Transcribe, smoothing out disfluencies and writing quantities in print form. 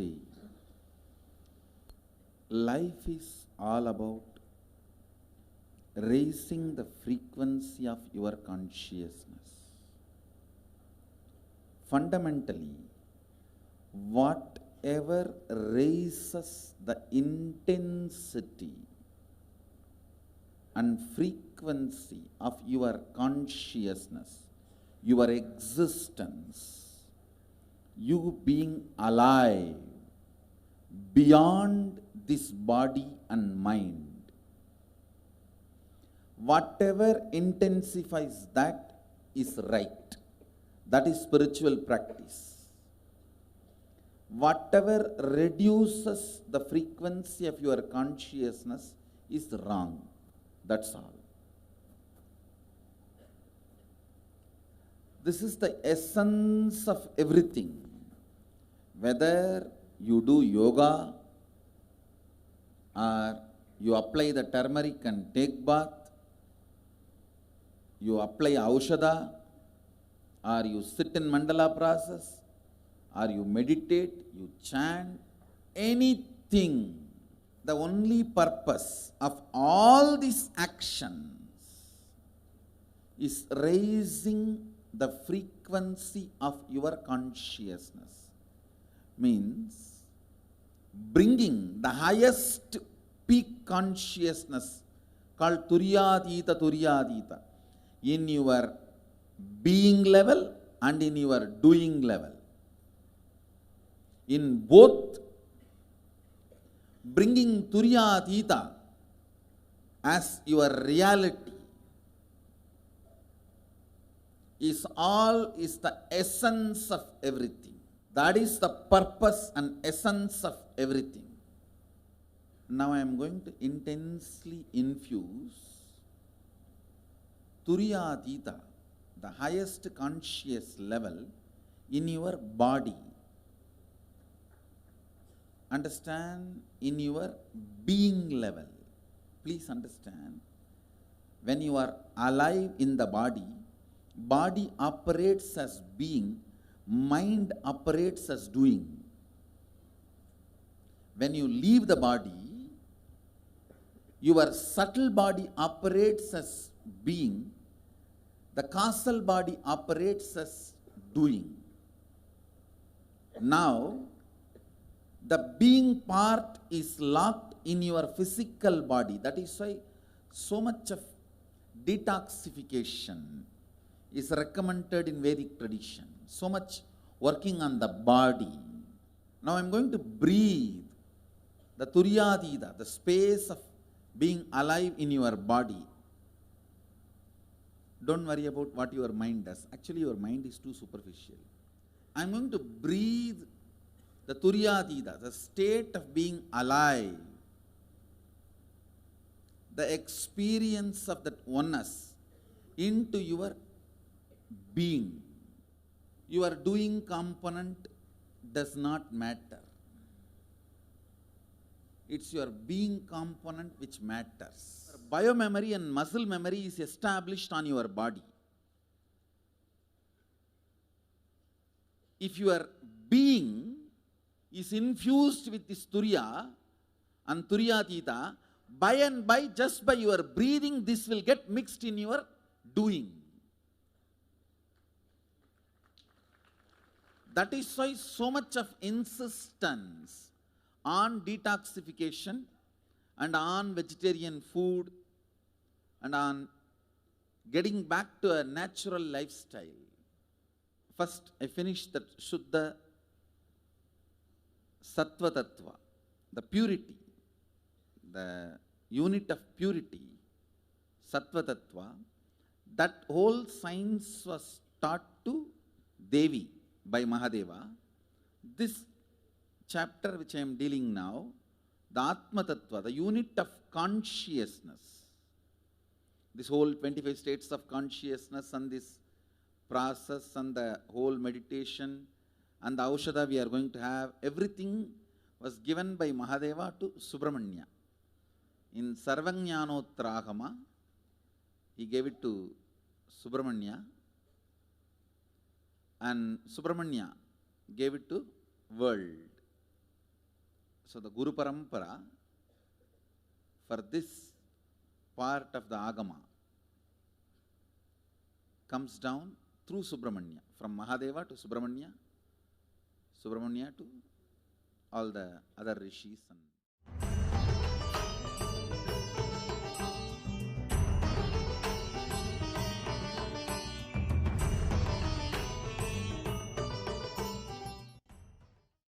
Actually, life is all about raising the frequency of your consciousness. Fundamentally, whatever raises the intensity and frequency of your consciousness, your existence, you being alive beyond this body and mind, whatever intensifies that is right. That is spiritual practice. Whatever reduces the frequency of your consciousness is wrong. That's all. This is the essence of everything. Whether you do yoga or you apply the turmeric and take bath, you apply aushadha, or you sit in mandala process, or you meditate, you chant, anything. The only purpose of all these actions is raising the frequency of your consciousness. Means bringing the highest peak consciousness called Turyadita in your being level and in your doing level. In both, bringing Turyadita as your reality is the essence of everything. That is the purpose and essence of everything. Now I am going to intensely infuse Turyadita, the highest conscious level, in your body. Understand, in your being level. Please understand, when you are alive in the body operates as being, mind operates as doing. When you leave the body, your subtle body operates as being, the causal body operates as doing. Now, the being part is locked in your physical body. That is why so much of detoxification is recommended in Vedic tradition. So much working on the body. Now I am going to breathe the Turyadita, the space of being alive in your body. Don't worry about what your mind does. Actually, your mind is too superficial. I am going to breathe the Turyadita, the state of being alive, the experience of that oneness into your being. Your doing component does not matter. It's your being component which matters. Biomemory and muscle memory is established on your body. If your being is infused with this Turya and Turyadita, by and by, just by your breathing, this will get mixed in your doing. That is why so much of insistence on detoxification and on vegetarian food and on getting back to a natural lifestyle. First, I finished that Shuddha Sattva Tattva, the purity, the unit of purity, Sattva Tattva. That whole science was taught to Devi by Mahadeva. This chapter which I am dealing now, the Atma Tattva, the unit of consciousness, this whole 25 states of consciousness and this process and the whole meditation and the aushadha we are going to have, everything was given by Mahadeva to Subramanya. In Sarvajnanottaragama, he gave it to Subramanya, and Subramanya gave it to world. So the Guru Parampara for this part of the Agama comes down through Subramanya, from Mahadeva to Subramanya, Subramanya to all the other rishis and